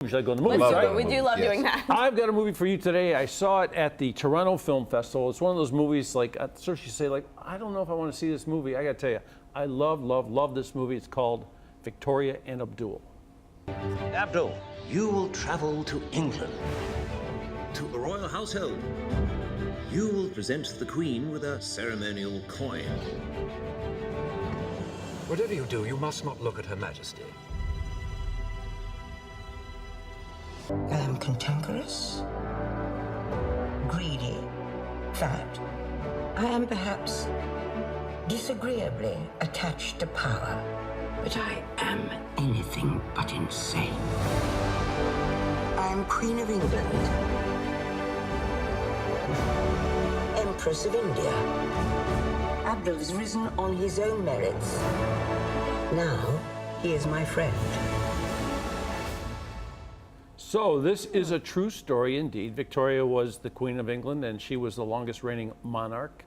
Should I go in the movie? Let's do Right? it. We do love doing that. I've got a movie for you today. I saw it at the Toronto Film Festival. It's one of those movies, like, at first you say, like, I don't know if I want to see this movie. I got to tell you, I love this movie. It's called Victoria and Abdul. Abdul, you will travel to England, to the royal household. You will present the Queen with a ceremonial coin. Whatever you do, you must not look at Her Majesty. I am cantankerous, greedy, fat. I am perhaps disagreeably attached to power, but I am anything but insane. I am Queen of England, Empress of India. Abdul has risen on his own merits. Now, he is my friend. So this is a true story indeed. Victoria was the Queen of England, and she was the longest reigning monarch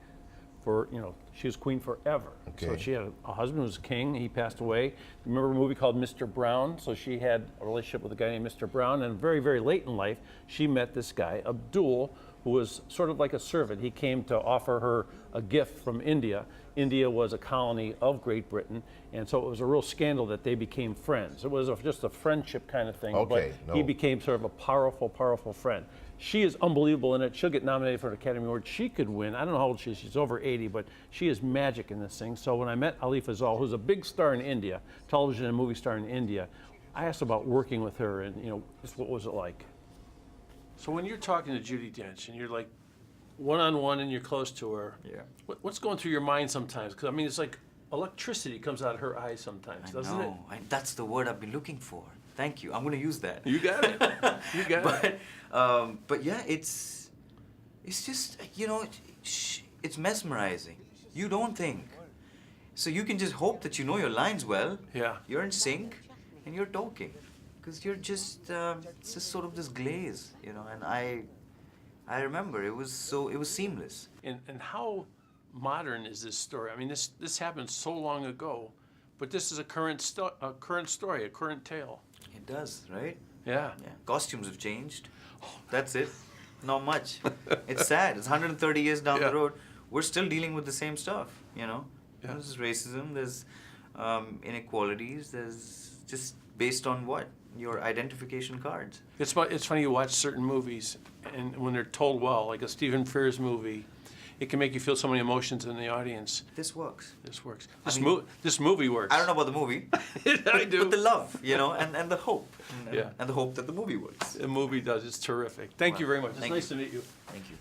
for, she was queen forever. Okay. So she had a husband who was king. He passed away. Remember a movie called Mr. Brown? So she had a relationship with a guy named Mr. Brown, and very, very late in life, she met this guy, Abdul, who was sort of like a servant. He came to offer her a gift from India. India was a colony of Great Britain, and so it was a real scandal that they became friends. It was just a friendship kind of thing, Okay, but he became sort of a powerful, powerful friend. She is unbelievable in it. She'll get nominated for an Academy Award. She could win. I don't know how old she is. She's over 80, but she is magic in this thing. So when I met Ali Fazal, who's a big star in India, television and movie star in India, I asked about working with her and, just what was it like? So when you're talking to Judi Dench and you're like one-on-one and you're close to her, Yeah. what's going through your mind sometimes? Because, I mean, it's like electricity comes out of her eyes sometimes, doesn't it? That's the word I've been looking for. Thank you. I'm going to use that. You got it. You got it. But yeah, it's just, it's mesmerizing. You don't think. So you can just hope that you know your lines well. Yeah. You're in sync and you're talking. Because you're just, it's just sort of this glaze, and I remember it was seamless. And how modern is this story? I mean, this happened so long ago, but this is a current story, a current tale. It does, right? Yeah. Yeah. Costumes have changed. That's it. Not much. It's sad. It's 130 years down the road. We're still dealing with the same stuff, Yeah. There's racism, there's inequalities, there's just based on what? Your identification cards. It's funny, you watch certain movies, and when they're told well, like a Stephen Frears movie, it can make you feel so many emotions in the audience. This works. This works. This movie works. I don't know about the movie. I do. But the love, and the hope. Yeah. And the hope that the movie works. The movie does. It's terrific. Thank you very much. It's Thank nice you. to meet you. Thank you.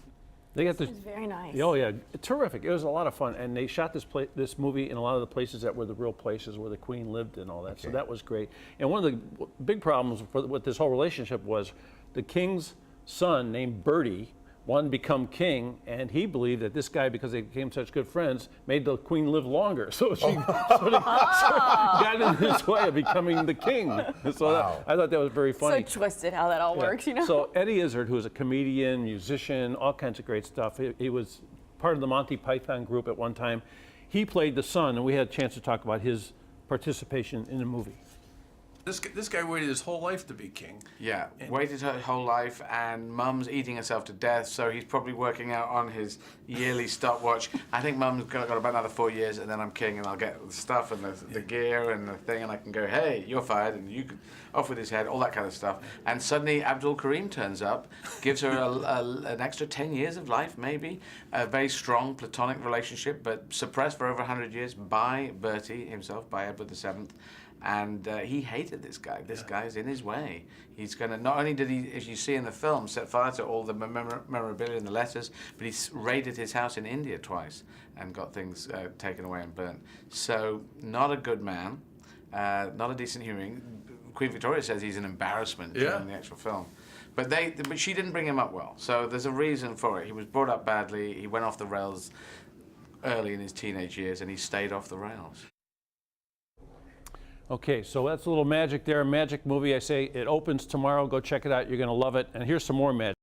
They got It was very nice. Oh yeah, terrific. It was a lot of fun, and they shot this movie in a lot of the places that were the real places where the Queen lived and all that. So that was great. And one of the big problems with this whole relationship was the King's son named Bertie wanted to become king, and he believed that this guy, because they became such good friends, made the Queen live longer. So she sort of got in his way of becoming the king. So I thought that was very funny. So twisted how that all works, So Eddie Izzard, who is a comedian, musician, all kinds of great stuff. He was part of the Monty Python group at one time. He played the son, and we had a chance to talk about his participation in the movie. This guy waited his whole life to be king. Yeah, waited her whole life, and Mum's eating herself to death, so he's probably working out on his yearly stopwatch. I think Mum's got about another 4 years, and then I'm king, and I'll get the stuff and the gear and the thing, and I can go, hey, you're fired, and you can off with his head, all that kind of stuff. And suddenly Abdul Karim turns up, gives her an extra 10 years of life, maybe, a very strong platonic relationship, but suppressed for over 100 years by Bertie himself, by Edward VII. And he hated this guy. This guy's in his way. He's going to, not only did he, as you see in the film, set fire to all the memorabilia and the letters, but he raided his house in India twice and got things taken away and burnt. So, not a good man, not a decent human. Queen Victoria says he's an embarrassment in the actual film. But she didn't bring him up well. So there's a reason for it. He was brought up badly. He went off the rails early in his teenage years, and he stayed off the rails. Okay, so that's a little magic there, a magic movie. I say it opens tomorrow. Go check it out. You're going to love it. And here's some more magic.